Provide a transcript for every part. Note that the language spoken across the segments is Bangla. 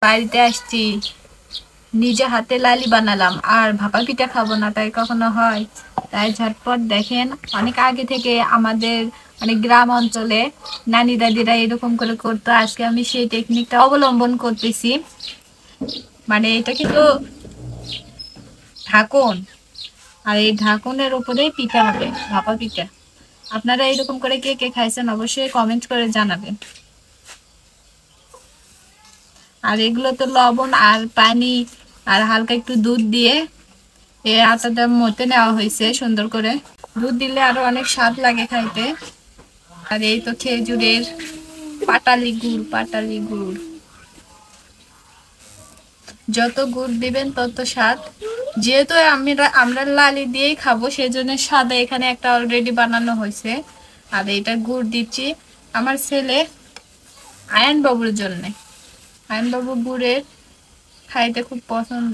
বাড়িতে আসছি, নিজে হাতে লালি বানালাম, আর ভাপা পিঠা খাবো না তাই কখনো হয়? তাই ঝটপট দেখেন, অনেক আগে থেকে আমাদের মানে গ্রাম অঞ্চলে নানি দাদিরা এরকম করে করতো, আজকে আমি সেই টেকনিকটা অবলম্বন করতেছি। মানে এটা কিন্তু ঢাকন, আর এই ঢাকনের উপরেই পিঠা হবে, ভাপা পিঠা। আপনারা এরকম করে কে কে খাইছেন অবশ্যই কমেন্ট করে জানাবেন। আর এগুলো তো লবণ আর পানি আর হালকা একটু দুধ দিয়ে এই আটাটা মতে নেওয়া হয়েছে সুন্দর করে। দুধ দিলে আরো অনেক স্বাদ লাগে খাইতে। আর এই তো খেজুরের পাটালি গুড়, পাটালি গুড়, যত গুড় দিবেন তত স্বাদ। যেহেতু আমরা লালি দিয়েই খাবো, সেজন্য সাদা এখানে একটা অলরেডি বানানো হয়েছে। আর এটা গুড় দিচ্ছি আমার ছেলে আয়ন বাবুর জন্য। আয়ন বাবু গুড়ের খাইতে খুব পছন্দ।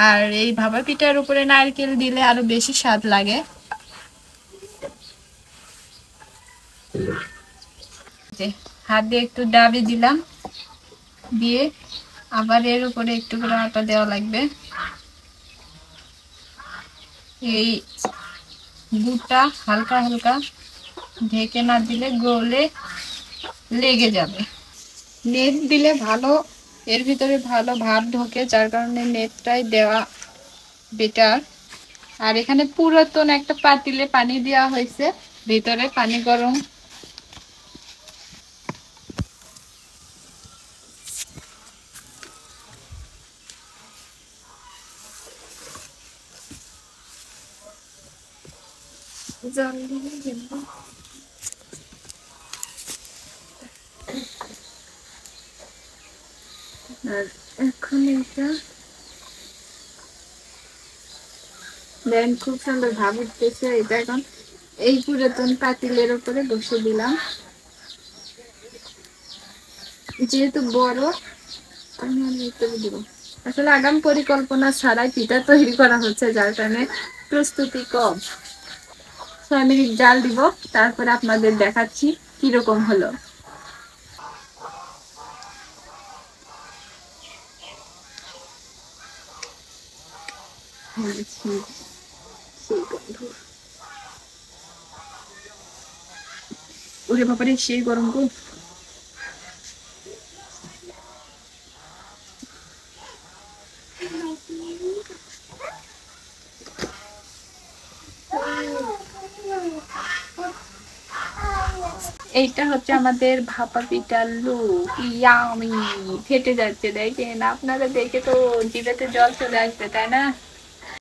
আর এই ভাপা পিঠার উপরে নারকেল দিলে আরো বেশি স্বাদ লাগে। হাত দিয়ে একটু ডাবে দিলাম, দিয়ে আবার এর উপরে একটু করে আটা দেওয়া লাগবে। এই গুড়টা হালকা হালকা ঢেকে না দিলে গলে লেগে যাবে। নেট দিলে ভালো, এর ভিতরে ভালো ভাব ঢোকে, যার কারণে নেটটাই দেওয়া বেটার। আর এখানে পুরাতন একটা পাতিলে পানি দেওয়া হয়েছে, ভিতরে পানি গরম। জল দিয়ে দেব। আর এখন এটা দেন খুব সুন্দর ভাব উঠতেছে। এটা এখন এই পুরাতন পাতিলের উপরে বসে দিলাম। যেহেতু বড় আমি দিব, আসলে আগাম পরিকল্পনা ছাড়াই পিঠা তৈরি করা হচ্ছে, যার কারণে প্রস্তুতি কম। 6 মিনিট জাল দিব, তারপরে আপনাদের দেখাচ্ছি কিরকম হলো। ওরে বাবারে, সেই গরম গো। এইটা হচ্ছে আমাদের ভাপা পিঠার লুক। ইয়ামি, ফেটে যাচ্ছে দেখেন। আপনারা দেখে তো জিভেতে জল চলে আসবে, তাই না?